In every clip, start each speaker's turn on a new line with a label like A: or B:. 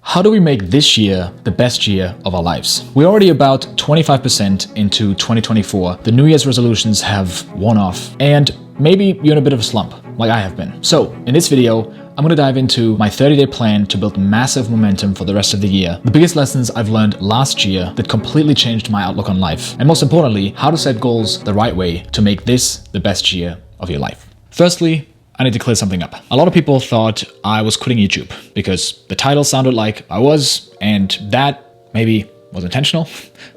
A: How do we make this year the best year of our lives? We're already about 25% into 2024. The New Year's resolutions have worn off, and maybe you're in a bit of a slump, like I have been. So, in this video, I'm going to dive into my 30-day plan to build massive momentum for the rest of the year, the biggest lessons I've learned last year that completely changed my outlook on life, and most importantly, how to set goals the right way to make this the best year of your life. Firstly, I need to clear something up. A lot of people thought I was quitting YouTube because the title sounded like I was, and that maybe was intentional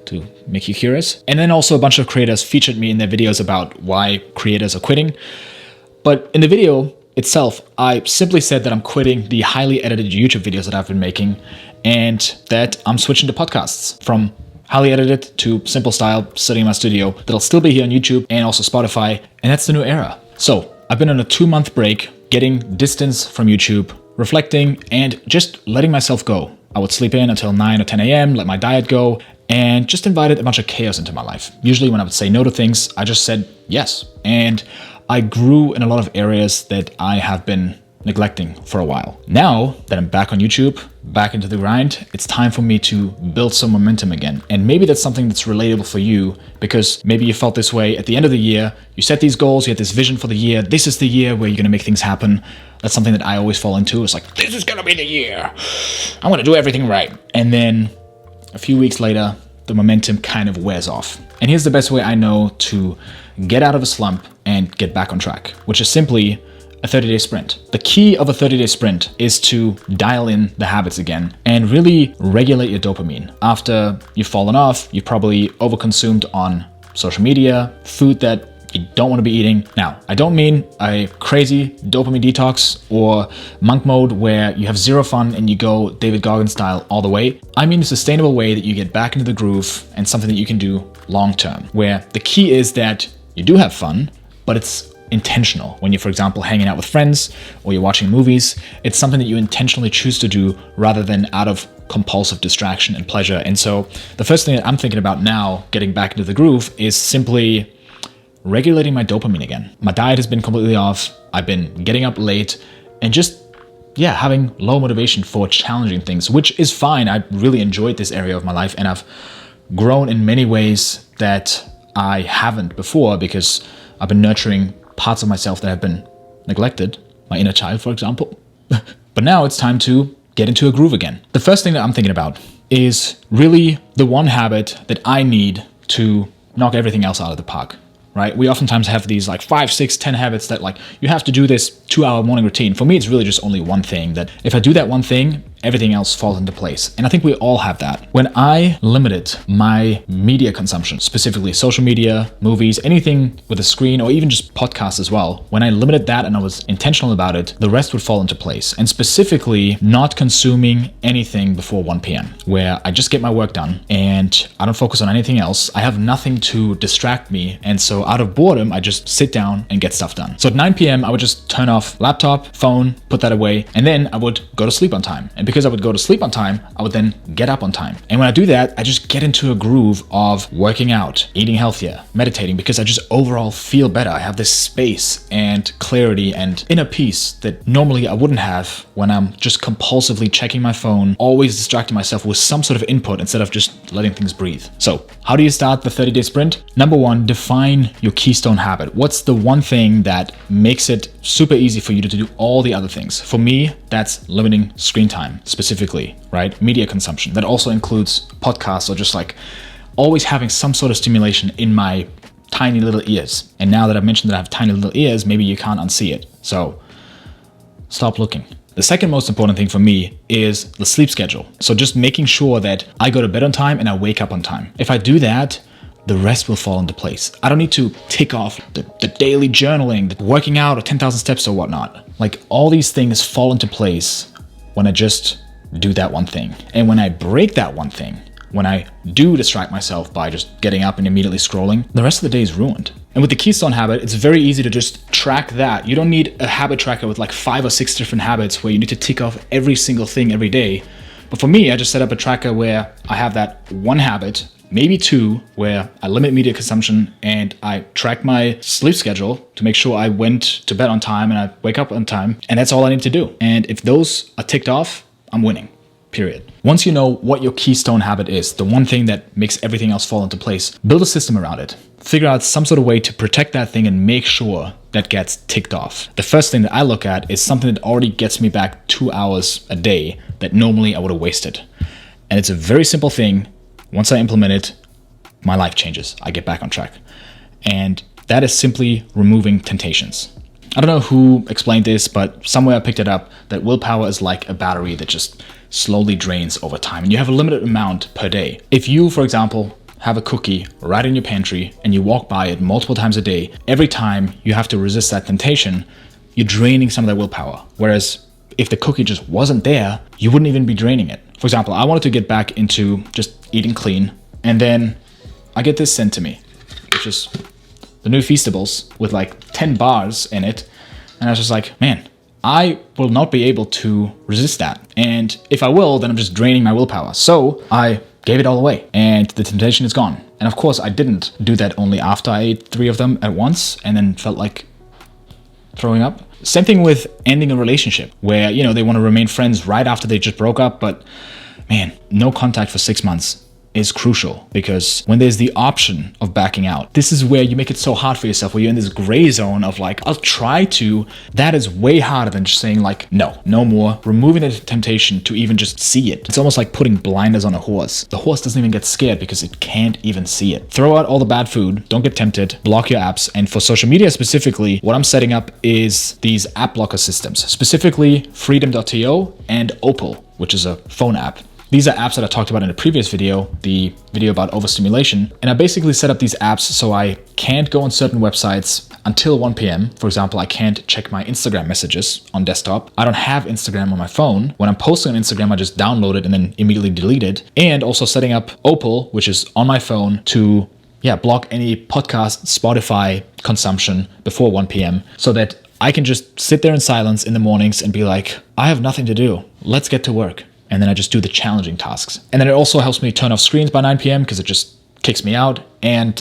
A: to make you curious. And then also a bunch of creators featured me in their videos about why creators are quitting. But in the video itself, I simply said that I'm quitting the highly edited YouTube videos that I've been making and that I'm switching to podcasts from highly edited to simple style, sitting in my studio, that'll still be here on YouTube and also Spotify, and that's the new era. So I've been on a 2-month break, getting distance from YouTube, reflecting, and just letting myself go. I would sleep in until 9 or 10 a.m., let my diet go, and just invited a bunch of chaos into my life. Usually when I would say no to things, I just said yes. And I grew in a lot of areas that I have been neglecting for a while. Now that I'm back on YouTube, back into the grind, it's time for me to build some momentum again. And maybe that's something that's relatable for you, because maybe you felt this way at the end of the year. You set these goals, you had this vision for the year. This is the year where you're gonna make things happen. That's something that I always fall into. It's like, this is gonna be the year. I'm gonna do everything right. And then a few weeks later, the momentum kind of wears off. And here's the best way I know to get out of a slump and get back on track, which is simply a 30-day sprint. The key of a 30-day sprint is to dial in the habits again and really regulate your dopamine. After you've fallen off, you've probably overconsumed on social media, food that you don't want to be eating. Now, I don't mean a crazy dopamine detox or monk mode where you have zero fun and you go David Goggins style all the way. I mean a sustainable way that you get back into the groove and something that you can do long term, where the key is that you do have fun, but it's intentional. When you're, for example, hanging out with friends or you're watching movies, it's something that you intentionally choose to do rather than out of compulsive distraction and pleasure. And so the first thing that I'm thinking about now, getting back into the groove, is simply regulating my dopamine again. My diet has been completely off. I've been getting up late and just, having low motivation for challenging things, which is fine. I really enjoyed this area of my life and I've grown in many ways that I haven't before because I've been nurturing parts of myself that have been neglected, my inner child, for example. But now it's time to get into a groove again. The first thing that I'm thinking about is really the one habit that I need to knock everything else out of the park, right? We oftentimes have these like 5, 6, 10 habits that like, you have to do this 2-hour morning routine. For me, it's really just only one thing that if I do that one thing, everything else falls into place. And I think we all have that. When I limited my media consumption, specifically social media, movies, anything with a screen, or even just podcasts as well, when I limited that and I was intentional about it, the rest would fall into place. And specifically not consuming anything before 1 p.m., where I just get my work done and I don't focus on anything else. I have nothing to distract me. And so out of boredom, I just sit down and get stuff done. So at 9 p.m., I would just turn off laptop, phone, put that away, and then I would go to sleep on time. And because I would go to sleep on time, I would then get up on time. And when I do that, I just get into a groove of working out, eating healthier, meditating, because I just overall feel better. I have this space and clarity and inner peace that normally I wouldn't have when I'm just compulsively checking my phone, always distracting myself with some sort of input instead of just letting things breathe. So how do you start the 30-day sprint? Number one, define your keystone habit. What's the one thing that makes it super easy for you to do all the other things? For me, that's limiting screen time specifically, right? Media consumption. That also includes podcasts or just like always having some sort of stimulation in my tiny little ears. And now that I've mentioned that I have tiny little ears, maybe you can't unsee it. So stop looking. The second most important thing for me is the sleep schedule. So just making sure that I go to bed on time and I wake up on time. If I do that, the rest will fall into place. I don't need to tick off the daily journaling, the working out, or 10,000 steps or whatnot. Like all these things fall into place when I just do that one thing. And when I break that one thing, when I do distract myself by just getting up and immediately scrolling, the rest of the day is ruined. And with the keystone habit, it's very easy to just track that. You don't need a habit tracker with like 5 or 6 different habits where you need to tick off every single thing every day. But for me, I just set up a tracker where I have that one habit, maybe 2, where I limit media consumption and I track my sleep schedule to make sure I went to bed on time and I wake up on time. And that's all I need to do. And if those are ticked off, I'm winning. period. Once you know what your keystone habit is, the one thing that makes everything else fall into place, build a system around it. Figure out some sort of way to protect that thing and make sure that gets ticked off. The first thing that I look at is something that already gets me back 2 hours a day that normally I would have wasted. And it's a very simple thing. Once I implement it, my life changes. I get back on track. And that is simply removing temptations. I don't know who explained this, but somewhere I picked it up that willpower is like a battery that just slowly drains over time, and you have a limited amount per day. If you, for example, have a cookie right in your pantry and you walk by it multiple times a day, every time you have to resist that temptation, you're draining some of that willpower. Whereas if the cookie just wasn't there, you wouldn't even be draining it. For example, I wanted to get back into just eating clean, and then I get this sent to me, which is the new Feastables with like 10 bars in it. And I was just like, man, I will not be able to resist that. And if I will, then I'm just draining my willpower. So I gave it all away and the temptation is gone. And of course I didn't do that only after I ate 3 of them at once and then felt like throwing up. Same thing with ending a relationship where, you know, they want to remain friends right after they just broke up. But man, no contact for 6 months is crucial, because when there's the option of backing out, this is where you make it so hard for yourself, where you're in this gray zone of like, I'll try to. That is way harder than just saying like, no more, removing the temptation to even just see it. It's almost like putting blinders on a horse. The horse doesn't even get scared because it can't even see it. Throw out all the bad food, don't get tempted, block your apps. And for social media specifically, what I'm setting up is these app blocker systems, specifically Freedom.to and Opal, which is a phone app. These are apps that I talked about in a previous video, the video about overstimulation. And I basically set up these apps so I can't go on certain websites until 1 p.m. For example, I can't check my Instagram messages on desktop. I don't have Instagram on my phone. When I'm posting on Instagram, I just download it and then immediately delete it. And also setting up Opal, which is on my phone, to block any podcast, Spotify consumption before 1 p.m. so that I can just sit there in silence in the mornings and be like, I have nothing to do. Let's get to work. And then I just do the challenging tasks. And then it also helps me turn off screens by 9 p.m. because it just kicks me out and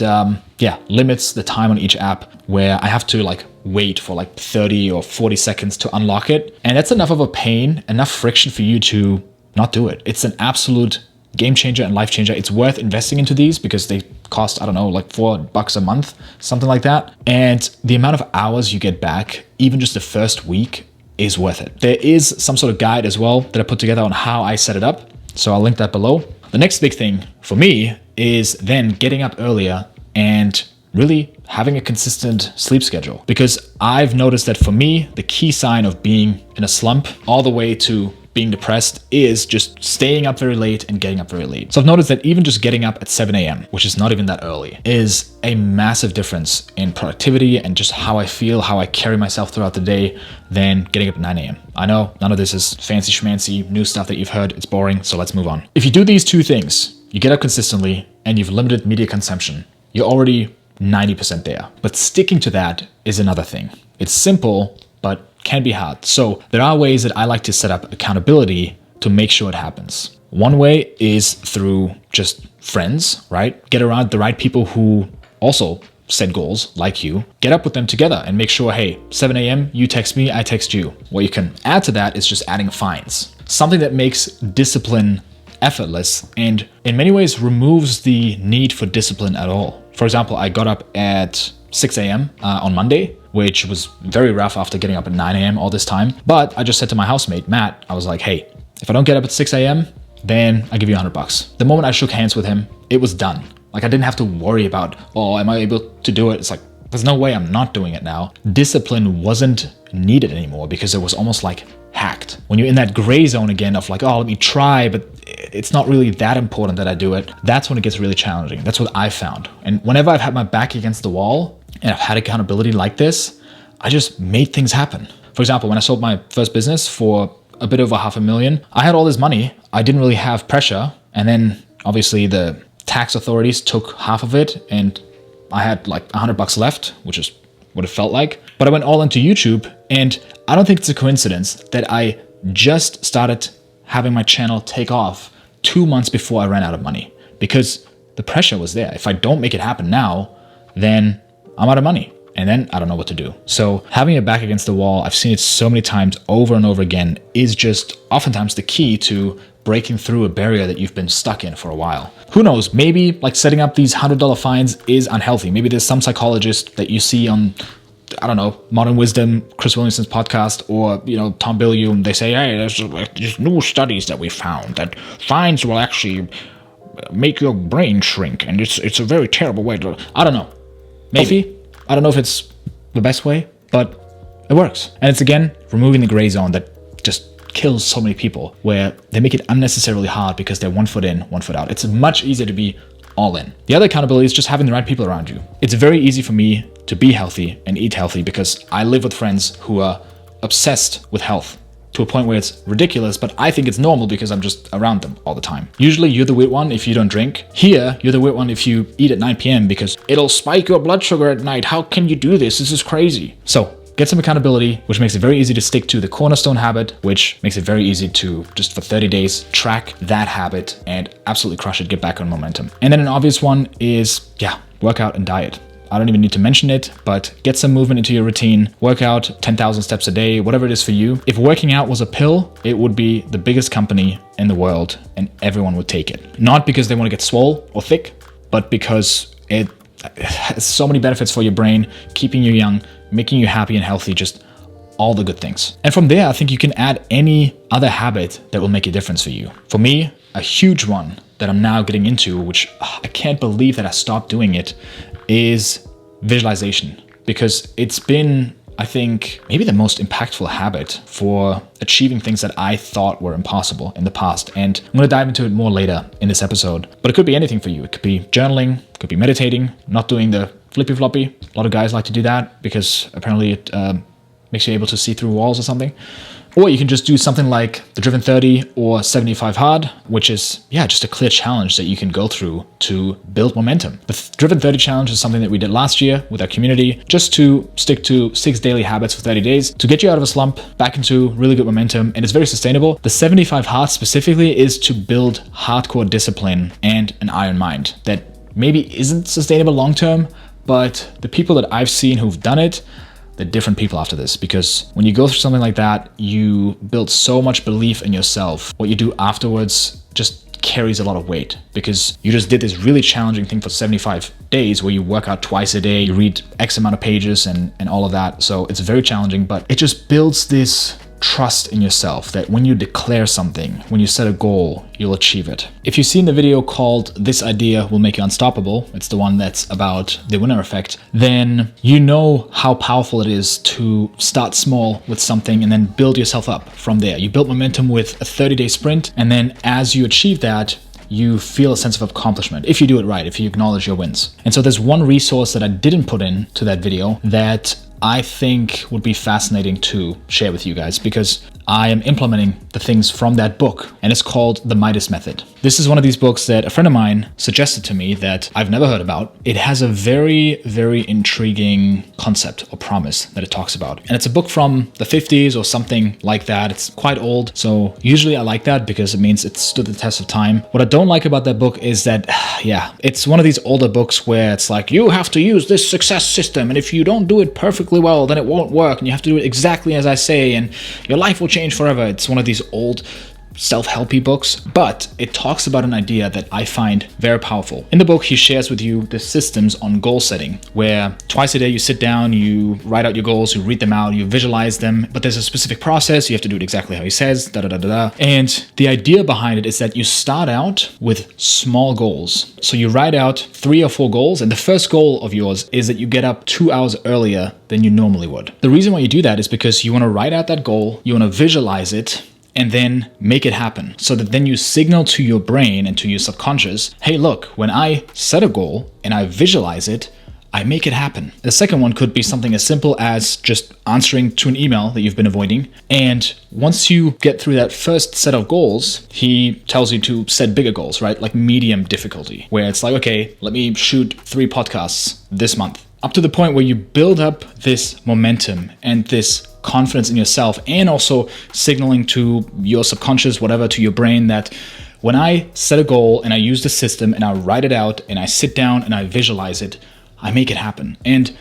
A: limits the time on each app where I have to like wait for like 30 or 40 seconds to unlock it. And that's enough of a pain, enough friction for you to not do it. It's an absolute game changer and life changer. It's worth investing into these because they cost, I don't know, like $4 a month, something like that. And the amount of hours you get back, even just the first week, is worth it. There is some sort of guide as well that I put together on how I set it up. So I'll link that below. The next big thing for me is then getting up earlier and really having a consistent sleep schedule. Because I've noticed that for me, the key sign of being in a slump all the way to being depressed is just staying up very late and getting up very late. So I've noticed that even just getting up at 7 a.m., which is not even that early, is a massive difference in productivity and just how I feel, how I carry myself throughout the day than getting up at 9 a.m. I know none of this is fancy schmancy new stuff that you've heard. It's boring, so let's move on. If you do these 2 things, you get up consistently and you've limited media consumption, you're already 90% there. But sticking to that is another thing. It's simple, but can be hard. So there are ways that I like to set up accountability to make sure it happens. One way is through just friends, right? Get around the right people who also set goals like you. Get up with them together and make sure, hey, 7 a.m., you text me, I text you. What you can add to that is just adding fines. Something that makes discipline effortless and in many ways removes the need for discipline at all. For example, I got up at 6 a.m. On Monday, which was very rough after getting up at 9 a.m. all this time. But I just said to my housemate, Matt, I was like, hey, if I don't get up at 6 a.m., then I give you $100. The moment I shook hands with him, it was done. Like I didn't have to worry about, oh, am I able to do it? It's like, there's no way I'm not doing it now. Discipline wasn't needed anymore because it was almost like hacked. When you're in that gray zone again of like, oh, let me try, but it's not really that important that I do it. That's when it gets really challenging. That's what I found. And whenever I've had my back against the wall and I've had accountability like this, I just made things happen. For example, when I sold my first business for a bit over $500,000, I had all this money. I didn't really have pressure. And then obviously the tax authorities took half of it and I had like $100 left, which is what it felt like. But I went all into YouTube and I don't think it's a coincidence that I just started having my channel take off 2 months before I ran out of money because the pressure was there. If I don't make it happen now, then I'm out of money. And then I don't know what to do. So having your back against the wall, I've seen it so many times over and over again, is just oftentimes the key to breaking through a barrier that you've been stuck in for a while. Who knows, maybe like setting up these $100 fines is unhealthy. Maybe there's some psychologist that you see on, I don't know, Modern Wisdom, Chris Williamson's podcast, or, Tom Bilyeu, they say, hey, there's new studies that we found that fines will actually make your brain shrink, and it's a very terrible way to, I don't know. Maybe. I don't know if it's the best way, but it works. And it's, again, removing the gray zone that just kills so many people, where they make it unnecessarily hard because they're 1 foot in, 1 foot out. It's much easier to be all in. The other accountability is just having the right people around you. It's very easy for me to be healthy and eat healthy because I live with friends who are obsessed with health to a point where it's ridiculous, but I think it's normal because I'm just around them all the time. Usually you're the weird one if you don't drink. Here, you're the weird one if you eat at 9 p.m. because it'll spike your blood sugar at night. How can you do this? This is crazy. So get some accountability, which makes it very easy to stick to the cornerstone habit, which makes it very easy to just for 30 days track that habit and absolutely crush it, get back on momentum. And then an obvious one is, workout and diet. I don't even need to mention it, but get some movement into your routine, work out 10,000 steps a day, whatever it is for you. If working out was a pill, it would be the biggest company in the world and everyone would take it. Not because they want to get swole or thick, but because it has so many benefits for your brain, keeping you young, making you happy and healthy, just all the good things. And from there, I think you can add any other habit that will make a difference for you. For me, a huge one that I'm now getting into, which I can't believe that I stopped doing it, is visualization. Because it's been, I think, maybe the most impactful habit for achieving things that I thought were impossible in the past. And I'm going to dive into it more later in this episode. But it could be anything for you. It could be journaling, it could be meditating, not doing the flippy floppy. A lot of guys like to do that because apparently it makes you able to see through walls or something. Or you can just do something like the Driven 30 or 75 Hard, which is, just a clear challenge that you can go through to build momentum. The Driven 30 challenge is something that we did last year with our community, just to stick to 6 daily habits for 30 days to get you out of a slump, back into really good momentum, and it's very sustainable. The 75 Hard specifically is to build hardcore discipline and an iron mind that maybe isn't sustainable long-term, but the people that I've seen who've done it, they're different people after this, because when you go through something like that, you build so much belief in yourself. What you do afterwards just carries a lot of weight because you just did this really challenging thing for 75 days where you work out twice a day, you read X amount of pages and all of that. So it's very challenging, but it just builds this trust in yourself that when you declare something, when you set a goal, you'll achieve it. If you've seen the video called This Idea Will Make You Unstoppable, it's the one that's about the winner effect, then you know how powerful it is to start small with something and then build yourself up from there. You build momentum with a 30-day sprint, and then as you achieve that, you feel a sense of accomplishment if you do it right, if you acknowledge your wins. And so there's one resource that I didn't put into that video that I think would be fascinating to share with you guys because I am implementing the things from that book, and it's called The Midas Method. This is one of these books that a friend of mine suggested to me that I've never heard about. It has a very, very intriguing concept or promise that it talks about. And it's a book from the 50s or something like that. It's quite old. So usually I like that because it means it stood the test of time. What I don't like about that book is that, it's one of these older books where it's like, you have to use this success system. And if you don't do it perfectly well, then it won't work. And you have to do it exactly as I say. And your life will change forever. It's one of these old self-helpy books, but it talks about an idea that I find very powerful. In the book, he shares with you the systems on goal setting, where twice a day you sit down, you write out your goals, you read them out, you visualize them, but there's a specific process. You have to do it exactly how he says, And the idea behind it is that you start out with small goals. So you write out 3 or 4 goals, and the first goal of yours is that you get up 2 hours earlier than you normally would. The reason why you do that is because you want to write out that goal, you want to visualize it, and then make it happen so that then you signal to your brain and to your subconscious, hey, look, when I set a goal and I visualize it, I make it happen. The second one could be something as simple as just answering to an email that you've been avoiding. And once you get through that first set of goals, he tells you to set bigger goals, right? Like medium difficulty, where it's like, okay, let me shoot 3 podcasts this month. Up to the point where you build up this momentum and this confidence in yourself, and also signaling to your subconscious, whatever, to your brain, that when I set a goal and I use the system and I write it out and I sit down and I visualize it, I make it happen. And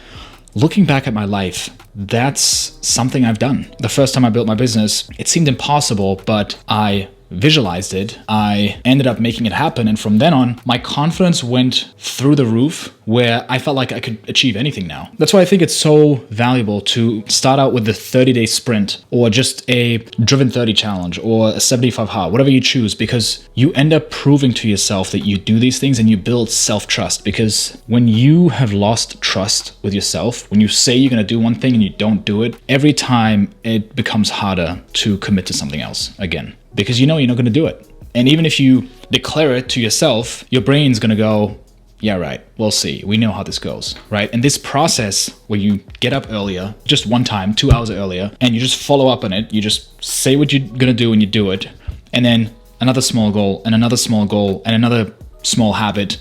A: looking back at my life, that's something I've done. The first time I built my business, it seemed impossible, but I visualized it, I ended up making it happen. And from then on, my confidence went through the roof, where I felt like I could achieve anything now. That's why I think it's so valuable to start out with the 30-day sprint, or just a Driven 30 challenge, or a 75 hard, whatever you choose, because you end up proving to yourself that you do these things, and you build self-trust. Because when you have lost trust with yourself, when you say you're going to do one thing and you don't do it, every time it becomes harder to commit to something else again, because you know you're not going to do it. And even if you declare it to yourself, your brain's going to go, yeah, right, we'll see. We know how this goes, right? And this process where you get up earlier, just one time, 2 hours earlier, and you just follow up on it, you just say what you're going to do and you do it, and then another small goal and another small goal and another small habit,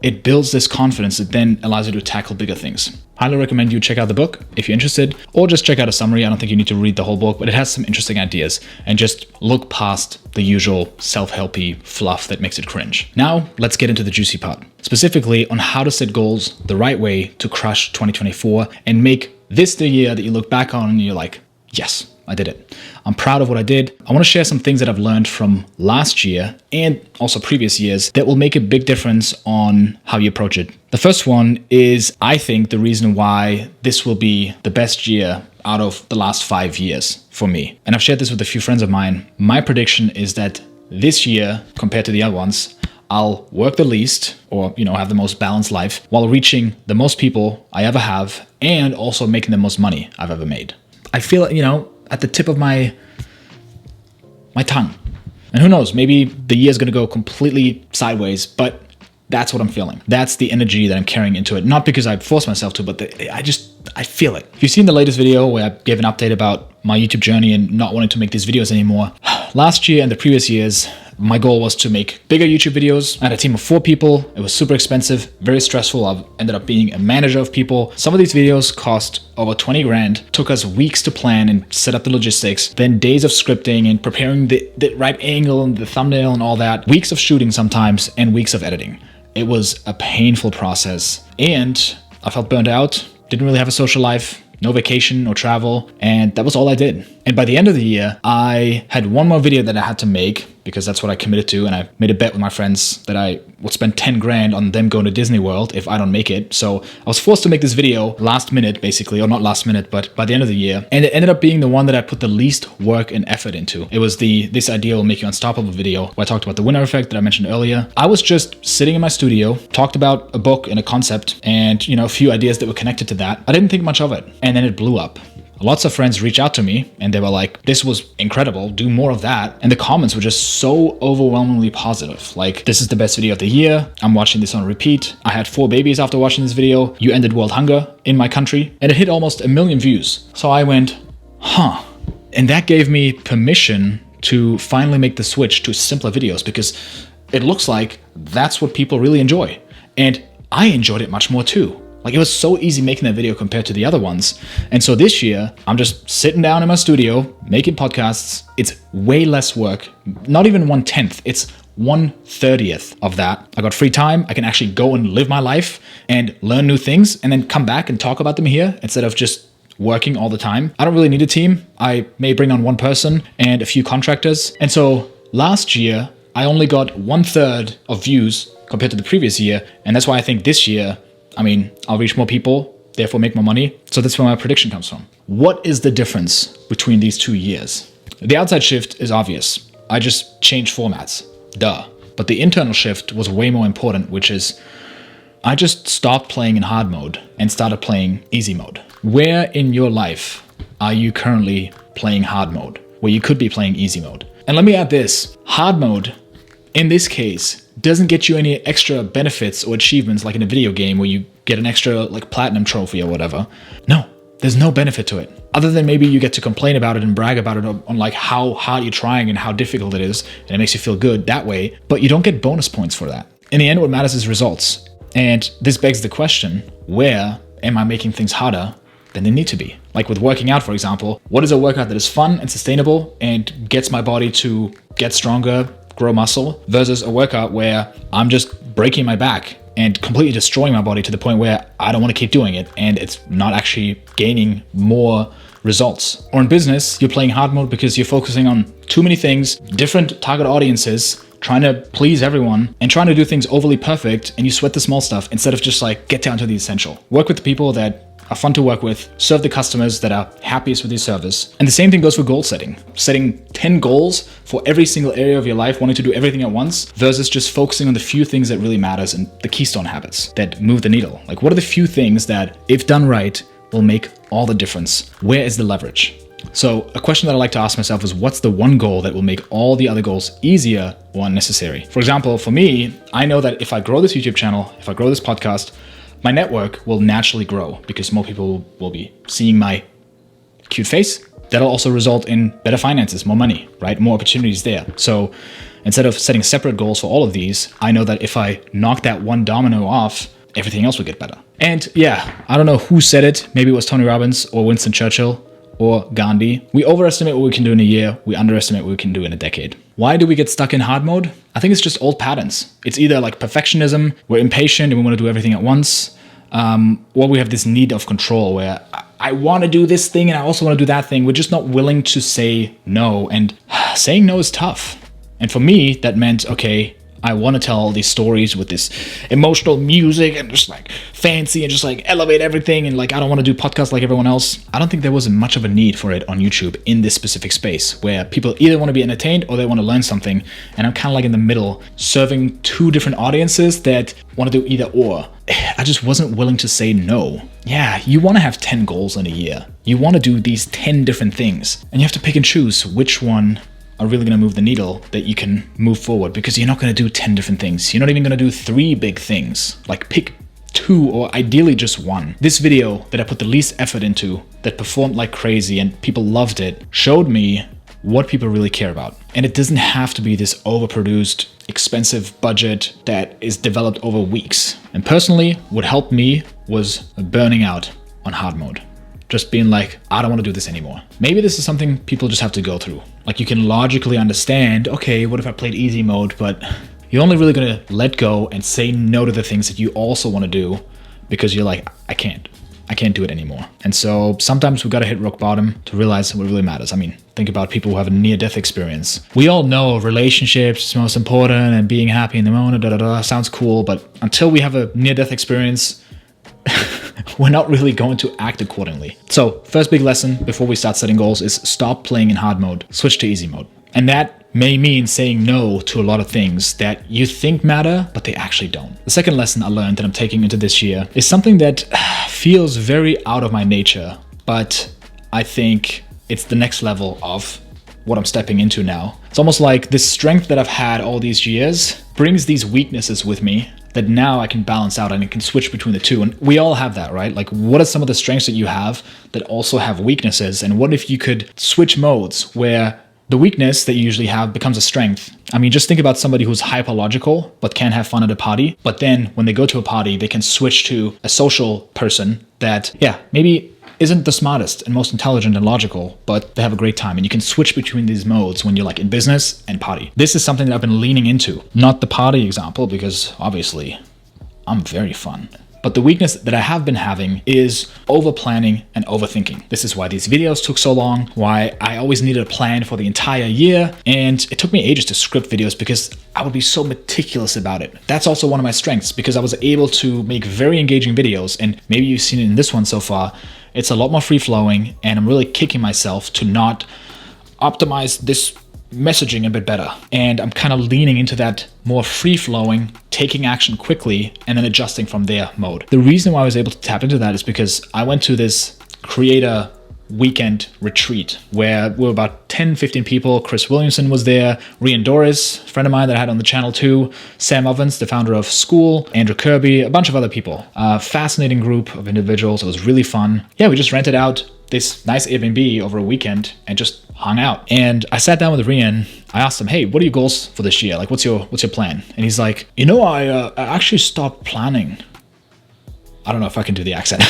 A: it builds this confidence that then allows you to tackle bigger things. Highly recommend you check out the book if you're interested, or just check out a summary. I don't think you need to read the whole book, but it has some interesting ideas, and just look past the usual self-helpy fluff that makes it cringe. Now, let's get into the juicy part, specifically on how to set goals the right way to crush 2024 and make this the year that you look back on and you're like, yes, I did it. I'm proud of what I did. I want to share some things that I've learned from last year and also previous years that will make a big difference on how you approach it. The first one is, I think, the reason why this will be the best year out of the last 5 years for me. And I've shared this with a few friends of mine. My prediction is that this year, compared to the other ones, I'll work the least, or, have the most balanced life, while reaching the most people I ever have, and also making the most money I've ever made. I feel, at the tip of my tongue. And who knows, maybe the year's going to go completely sideways, but that's what I'm feeling. That's the energy that I'm carrying into it. Not because I forced myself to, but I feel it. If you've seen the latest video where I gave an update about my YouTube journey and not wanting to make these videos anymore, last year and the previous years, my goal was to make bigger YouTube videos. I had a team of 4 people. It was super expensive, very stressful. I ended up being a manager of people. Some of these videos cost over 20 grand, took us weeks to plan and set up the logistics, then days of scripting and preparing the right angle and the thumbnail and all that, weeks of shooting sometimes, and weeks of editing. It was a painful process, and I felt burned out, didn't really have a social life, no vacation or travel, and that was all I did. And by the end of the year, I had one more video that I had to make, because that's what I committed to, and I made a bet with my friends that I would spend 10 grand on them going to Disney World if I don't make it. So I was forced to make this video last minute, basically, or not last minute, but by the end of the year. And it ended up being the one that I put the least work and effort into. It was This Idea Will Make You Unstoppable video, where I talked about the winner effect that I mentioned earlier. I was just sitting in my studio, talked about a book and a concept, and a few ideas that were connected to that. I didn't think much of it, and then it blew up. Lots of friends reached out to me and they were like, this was incredible, do more of that. And the comments were just so overwhelmingly positive. Like, this is the best video of the year. I'm watching this on repeat. I had 4 babies after watching this video. You ended world hunger in my country. And it hit almost 1 million views. So I went, huh. And that gave me permission to finally make the switch to simpler videos, because it looks like that's what people really enjoy. And I enjoyed it much more too. Like, it was so easy making that video compared to the other ones. And so this year, I'm just sitting down in my studio, making podcasts. It's way less work, not even 1/10. It's 1/30th of that. I got free time. I can actually go and live my life and learn new things, and then come back and talk about them here instead of just working all the time. I don't really need a team. I may bring on one person and a few contractors. And so last year, I only got 1/3 of views compared to the previous year. And that's why I think this year, I'll reach more people, therefore make more money. So that's where my prediction comes from. What is the difference between these 2 years? The outside shift is obvious. I just changed formats. Duh. But the internal shift was way more important, which is I just stopped playing in hard mode and started playing easy mode. Where in your life are you currently playing hard mode, where you could be playing easy mode? And let me add this. Hard mode, in this case, doesn't get you any extra benefits or achievements like in a video game where you get an extra platinum trophy or whatever. No, there's no benefit to it. Other than maybe you get to complain about it and brag about it on how hard you're trying and how difficult it is, and it makes you feel good that way, but you don't get bonus points for that. In the end, what matters is results. And this begs the question, where am I making things harder than they need to be? Like with working out, for example, what is a workout that is fun and sustainable and gets my body to get stronger, grow muscle, versus a workout where I'm just breaking my back and completely destroying my body to the point where I don't want to keep doing it and it's not actually gaining more results. Or in business, you're playing hard mode because you're focusing on too many things, different target audiences, trying to please everyone and trying to do things overly perfect, and you sweat the small stuff instead of just like get down to the essential. Work with the people that are fun to work with, serve the customers that are happiest with your service. And the same thing goes for goal setting. Setting 10 goals for every single area of your life, wanting to do everything at once, versus just focusing on the few things that really matters and the keystone habits that move the needle. Like, what are the few things that, if done right, will make all the difference? Where is the leverage? So a question that I like to ask myself is, what's the one goal that will make all the other goals easier or unnecessary? For example, for me, I know that if I grow this YouTube channel, if I grow this podcast, my network will naturally grow because more people will be seeing my cute face. That'll also result in better finances, more money, right? More opportunities there. So instead of setting separate goals for all of these, I know that if I knock that one domino off, everything else will get better. And yeah, I don't know who said it. Maybe it was Tony Robbins or Winston Churchill or Gandhi. We overestimate what we can do in a year. We underestimate what we can do in a decade. Why do we get stuck in hard mode? I think it's just old patterns. It's either like perfectionism, we're impatient and we want to do everything at once, or we have this need of control where I want to do this thing and I also want to do that thing. We're just not willing to say no, and saying no is tough. And for me, that meant, okay, I want to tell all these stories with this emotional music and just like fancy and just like elevate everything. And like, I don't want to do podcasts like everyone else. I don't think there was much of a need for it on YouTube in this specific space where people either want to be entertained or they want to learn something. And I'm kind of like in the middle, serving two different audiences that want to do either or. I just wasn't willing to say no. Yeah, you want to have 10 goals in a year. You want to do these 10 different things and you have to pick and choose which one are really going to move the needle that you can move forward, because you're not going to do 10 different things. You're not even going to do 3 big things. Like, pick 2 or ideally just 1. This video that I put the least effort into, that performed like crazy and people loved it, showed me what people really care about. And it doesn't have to be this overproduced, expensive budget that is developed over weeks. And personally, what helped me was burning out on hard mode. Just being like, I don't want to do this anymore. Maybe this is something people just have to go through. Like, you can logically understand, okay, what if I played easy mode? But you're only really going to let go and say no to the things that you also want to do because you're like, I can't do it anymore. And so sometimes we got to hit rock bottom to realize what really matters. I mean, think about people who have a near-death experience. We all know relationships is most important and being happy in the moment, sounds cool. But until we have a near-death experience, we're not really going to act accordingly. So first big lesson before we start setting goals is stop playing in hard mode, switch to easy mode. And that may mean saying no to a lot of things that you think matter, but they actually don't. The second lesson I learned that I'm taking into this year is something that feels very out of my nature, but I think it's the next level of what I'm stepping into now. It's almost like this strength that I've had all these years brings these weaknesses with me that now I can balance out and I can switch between the two. And we all have that, right? Like, what are some of the strengths that you have that also have weaknesses? And what if you could switch modes where the weakness that you usually have becomes a strength? I mean, just think about somebody who's hyperlogical but can't have fun at a party. But then when they go to a party, they can switch to a social person that, yeah, maybe isn't the smartest and most intelligent and logical, but they have a great time. And you can switch between these modes when you're like in business and party. This is something that I've been leaning into. Not the party example, because obviously I'm very fun. But the weakness that I have been having is over planning and overthinking. This is why these videos took so long, why I always needed a plan for the entire year. And it took me ages to script videos because I would be so meticulous about it. That's also one of my strengths, because I was able to make very engaging videos. And maybe you've seen it in this one so far. It's a lot more free flowing, and I'm really kicking myself to not optimize this messaging a bit better. And I'm kind of leaning into that more free flowing, taking action quickly, and then adjusting from there mode. The reason why I was able to tap into that is because I went to this creator weekend retreat where we were about 10-15 people. Chris Williamson was there, Rian Doris, a friend of mine that I had on the channel too, Sam Ovens, the founder of School, Andrew Kirby, a bunch of other people. Fascinating group of individuals. It was really fun. Yeah, we just rented out this nice Airbnb over a weekend and just hung out. And I sat down with Rian. I asked him, hey, what are your goals for this year? Like, what's your plan? And he's like, I actually stopped planning. I don't know if I can do the accent.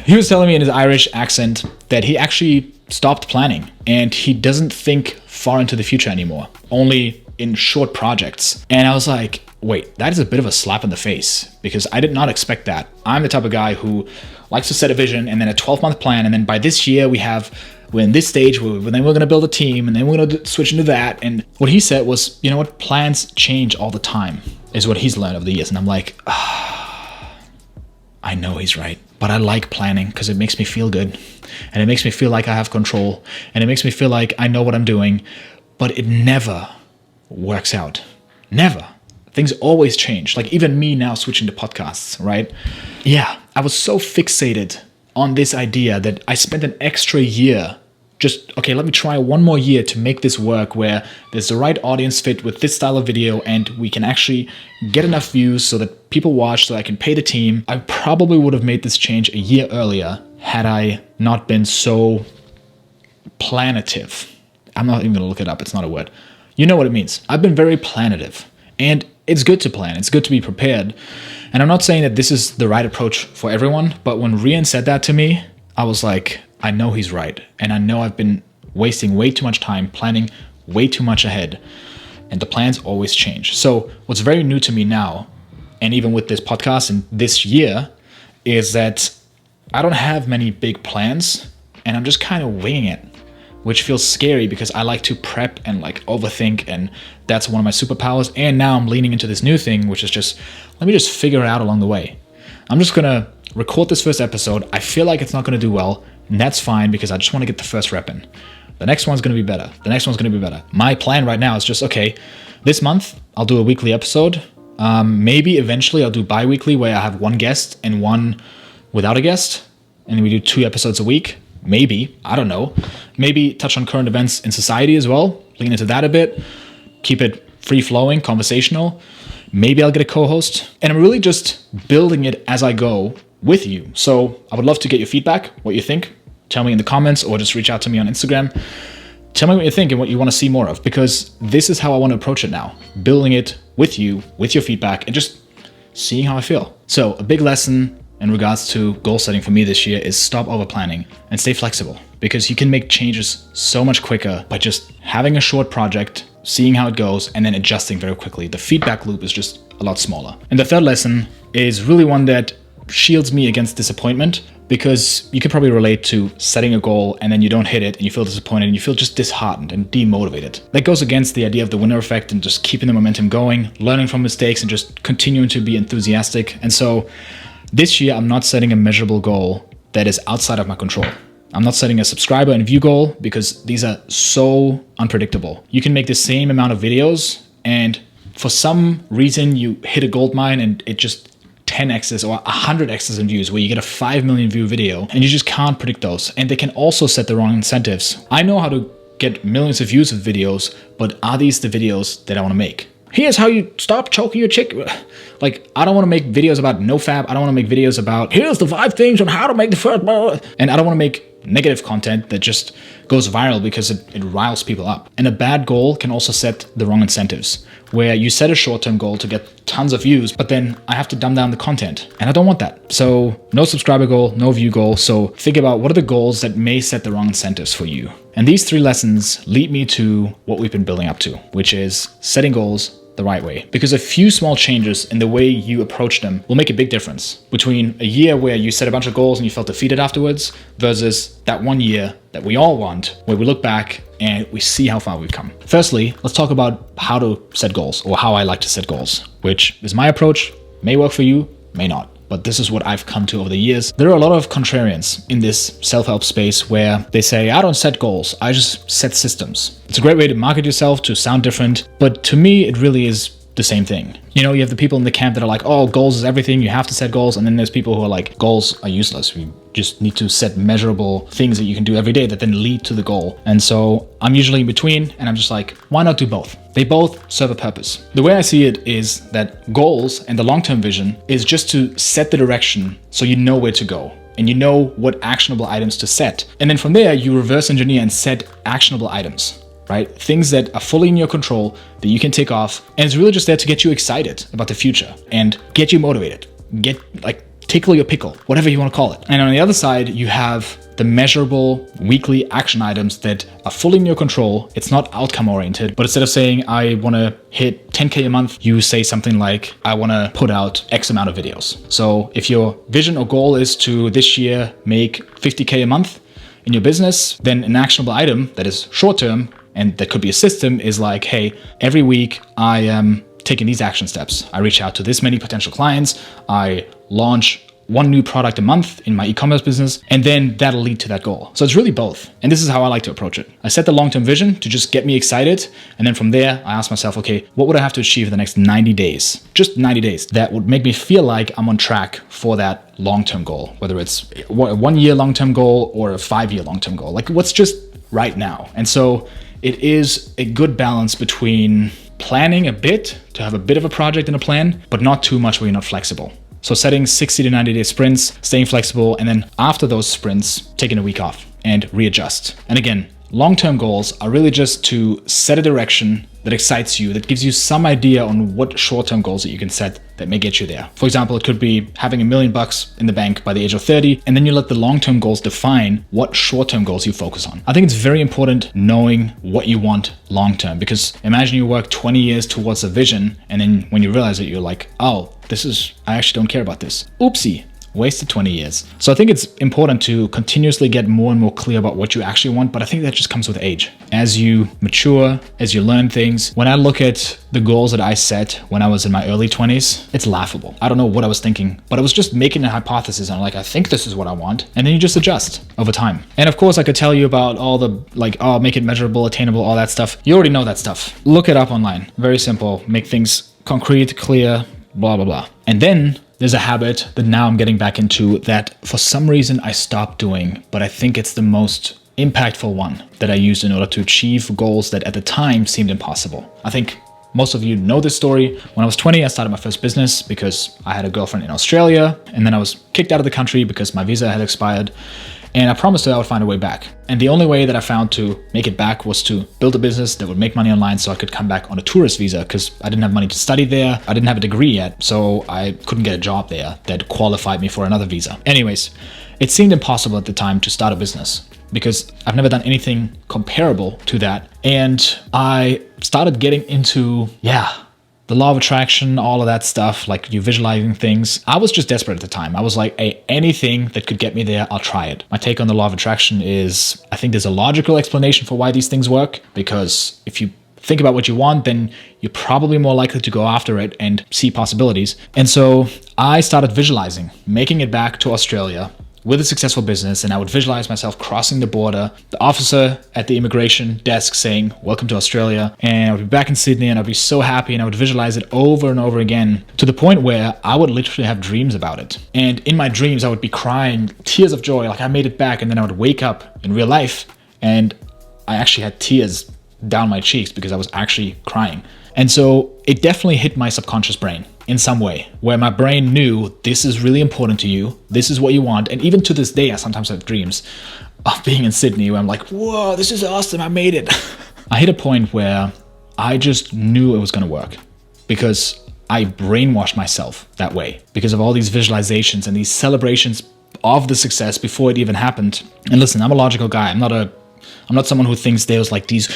A: He was telling me in his Irish accent that he actually stopped planning and he doesn't think far into the future anymore, only in short projects. And I was like, wait, that is a bit of a slap in the face, because I did not expect that. I'm the type of guy who likes to set a vision and then a 12-month plan. And then by this year, we have we're in this stage, then we're going to build a team, and then we're going to switch into that. And what he said was, you know what, plans change all the time, is what he's learned over the years. And I'm like, I know he's right, but I like planning because it makes me feel good, and it makes me feel like I have control, and it makes me feel like I know what I'm doing, but it never works out. Never. Things always change. Like even me now switching to podcasts, right? Yeah, I was so fixated on this idea that I spent an extra year just, okay, let me try one more year to make this work where there's the right audience fit with this style of video and we can actually get enough views so that people watch, so I can pay the team. I probably would have made this change a year earlier had I not been so planative. I'm not even going to look it up. It's not a word. You know what it means. I've been very planative, and it's good to plan. It's good to be prepared. And I'm not saying that this is the right approach for everyone, but when Rian said that to me, I was like, I know he's right. And I know I've been wasting way too much time planning way too much ahead. And the plans always change. So what's very new to me now, and even with this podcast and this year, is that I don't have many big plans and I'm just kind of winging it, which feels scary because I like to prep and like overthink, and that's one of my superpowers. And now I'm leaning into this new thing, which is just, let me just figure it out along the way. I'm just gonna record this first episode. I feel like it's not gonna do well, and that's fine because I just wanna get the first rep in. The next one's gonna be better. The next one's gonna be better. My plan right now is just, okay, this month I'll do a weekly episode. Maybe eventually I'll do bi-weekly where I have one guest and one without a guest, and we do 2 episodes a week. Maybe, I don't know. Maybe touch on current events in society as well. Lean into that a bit. Keep it free-flowing, conversational. Maybe I'll get a co-host. And I'm really just building it as I go with you. So I would love to get your feedback, what you think. Tell me in the comments or just reach out to me on Instagram. Tell me what you think and what you want to see more of, because this is how I want to approach it now. Building it with you, with your feedback, and just seeing how I feel. So a big lesson in regards to goal setting for me this year is stop over planning and stay flexible, because you can make changes so much quicker by just having a short project, seeing how it goes, and then adjusting very quickly. The feedback loop is just a lot smaller. And the third lesson is really one that shields me against disappointment, because you could probably relate to setting a goal and then you don't hit it and you feel disappointed and you feel just disheartened and demotivated. That goes against the idea of the winner effect and just keeping the momentum going, learning from mistakes, and just continuing to be enthusiastic. And so this year, I'm not setting a measurable goal that is outside of my control. I'm not setting a subscriber and view goal because these are so unpredictable. You can make the same amount of videos, and for some reason you hit a gold mine and it just 10x's or 100x's in views, where you get a 5 million view video, and you just can't predict those. And they can also set the wrong incentives. I know how to get millions of views of videos, but are these the videos that I want to make? Here's how you stop choking your chick. Like, I don't want to make videos about nofap. I don't want to make videos about, here's the 5 things on how to make the first, and I don't want to make negative content that just goes viral because it riles people up. And a bad goal can also set the wrong incentives, where you set a short-term goal to get tons of views, but then I have to dumb down the content, and I don't want that. So no subscriber goal, no view goal. So think about what are the goals that may set the wrong incentives for you. And these 3 lessons lead me to what we've been building up to, which is setting goals the right way. Because a few small changes in the way you approach them will make a big difference between a year where you set a bunch of goals and you felt defeated afterwards versus that one year that we all want, where we look back and we see how far we've come. Firstly, let's talk about how to set goals, or how I like to set goals, which is my approach. May work for you, may not. But this is what I've come to over the years. There are a lot of contrarians in this self-help space where they say, I don't set goals, I just set systems. It's a great way to market yourself, to sound different, but to me, it really is the same thing. You know, you have the people in the camp that are like, oh, goals is everything, you have to set goals. And then there's people who are like, goals are useless. We just need to set measurable things that you can do every day that then lead to the goal. And so I'm usually in between, and I'm just like, why not do both? They both serve a purpose. The way I see it is that goals and the long-term vision is just to set the direction so you know where to go, and you know what actionable items to set. And then from there, you reverse engineer and set actionable items. Right? Things that are fully in your control that you can take off. And it's really just there to get you excited about the future and get you motivated. Tickle your pickle, whatever you want to call it. And on the other side, you have the measurable weekly action items that are fully in your control. It's not outcome oriented, but instead of saying, I want to hit 10K a month, you say something like, I want to put out X amount of videos. So if your vision or goal is to this year make 50K a month, in your business, then an actionable item that is short term and that could be a system is like, hey, every week I am taking these action steps. I reach out to this many potential clients. I launch one new product a month in my e-commerce business, and then that'll lead to that goal. So it's really both. And this is how I like to approach it. I set the long-term vision to just get me excited. And then from there, I ask myself, okay, what would I have to achieve in the next 90 days? Just 90 days. That would make me feel like I'm on track for that long-term goal, whether it's a 1 year long-term goal or a 5 year long-term goal. Like what's just right now. And so it is a good balance between planning a bit to have a bit of a project and a plan, but not too much where you're not flexible. So setting 60 to 90 day sprints, staying flexible, and then after those sprints, taking a week off and readjust. And again, long-term goals are really just to set a direction that excites you, that gives you some idea on what short-term goals that you can set that may get you there. For example, it could be having $1 million in the bank by the age of 30, and then you let the long-term goals define what short-term goals you focus on. I think it's very important knowing what you want long-term, because imagine you work 20 years towards a vision, and then when you realize it, you're like, oh, I actually don't care about this. Oopsie. Wasted 20 years. So I think it's important to continuously get more and more clear about what you actually want, but I think that just comes with age. As you mature, as you learn things, when I look at the goals that I set when I was in my early 20s, it's laughable. I don't know what I was thinking, but I was just making a hypothesis and I'm like, I think this is what I want. And then you just adjust over time. And of course I could tell you about all the make it measurable, attainable, all that stuff. You already know that stuff. Look it up online. Very simple. Make things concrete, clear, blah, blah, blah. And then there's a habit that now I'm getting back into that for some reason I stopped doing, but I think it's the most impactful one that I used in order to achieve goals that at the time seemed impossible. I think most of you know this story. When I was 20, I started my first business because I had a girlfriend in Australia, and then I was kicked out of the country because my visa had expired. And I promised her I would find a way back. And the only way that I found to make it back was to build a business that would make money online so I could come back on a tourist visa, because I didn't have money to study there. I didn't have a degree yet, so I couldn't get a job there that qualified me for another visa. Anyways, it seemed impossible at the time to start a business because I've never done anything comparable to that. And I started getting into, the law of attraction, all of that stuff, like you visualizing things. I was just desperate at the time. I was like, hey, anything that could get me there, I'll try it. My take on the law of attraction is I think there's a logical explanation for why these things work, because if you think about what you want, then you're probably more likely to go after it and see possibilities. And so I started visualizing, making it back to Australia with a successful business, and I would visualize myself crossing the border, the officer at the immigration desk saying, welcome to Australia, and I would be back in Sydney and I'd be so happy, and I would visualize it over and over again to the point where I would literally have dreams about it. And in my dreams, I would be crying tears of joy, like I made it back, and then I would wake up in real life and I actually had tears down my cheeks because I was actually crying. And so it definitely hit my subconscious brain in some way, where my brain knew this is really important to you, this is what you want. And even to this day, I sometimes have dreams of being in Sydney where I'm like, whoa, this is awesome, I made it. I hit a point where I just knew it was going to work because I brainwashed myself that way because of all these visualizations and these celebrations of the success before it even happened. And listen, I'm a logical guy. I'm not someone who thinks there's like these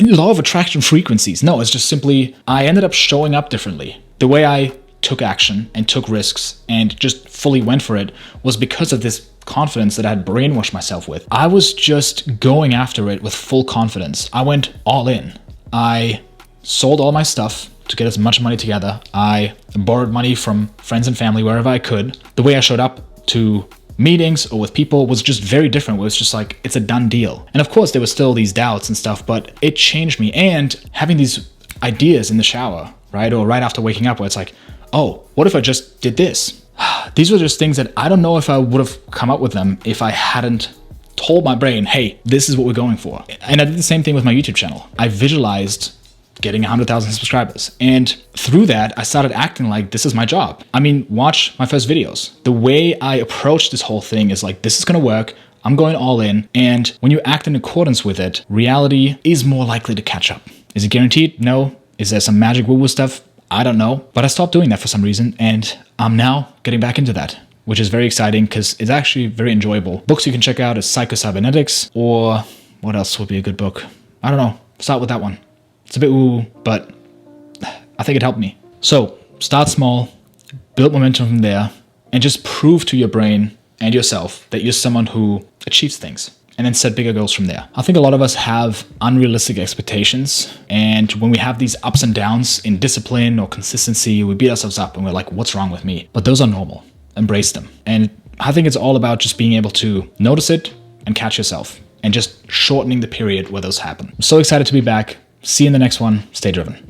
A: law of attraction frequencies. No, it's just simply I ended up showing up differently. The way I took action and took risks and just fully went for it was because of this confidence that I had brainwashed myself with. I was just going after it with full confidence. I went all in. I sold all my stuff to get as much money together. I borrowed money from friends and family wherever I could. The way I showed up to meetings or with people was just very different, where it's just like, it's a done deal. And of course there were still these doubts and stuff, but it changed me. And having these ideas in the shower, right? Or right after waking up where it's like, oh, what if I just did this? These were just things that I don't know if I would have come up with them if I hadn't told my brain, hey, this is what we're going for. And I did the same thing with my YouTube channel. I visualized getting 100,000 subscribers. And through that, I started acting like this is my job. I mean, watch my first videos. The way I approach this whole thing is like, this is gonna work. I'm going all in. And when you act in accordance with it, reality is more likely to catch up. Is it guaranteed? No. Is there some magic woo-woo stuff? I don't know. But I stopped doing that for some reason. And I'm now getting back into that, which is very exciting because it's actually very enjoyable. Books you can check out is Psycho-Cybernetics, or what else would be a good book? I don't know. Start with that one. It's a bit woo, but I think it helped me. So start small, build momentum from there, and just prove to your brain and yourself that you're someone who achieves things, and then set bigger goals from there. I think a lot of us have unrealistic expectations, and when we have these ups and downs in discipline or consistency, we beat ourselves up and we're like, what's wrong with me? But those are normal. Embrace them. And I think it's all about just being able to notice it and catch yourself and just shortening the period where those happen. I'm so excited to be back. See you in the next one. Stay driven.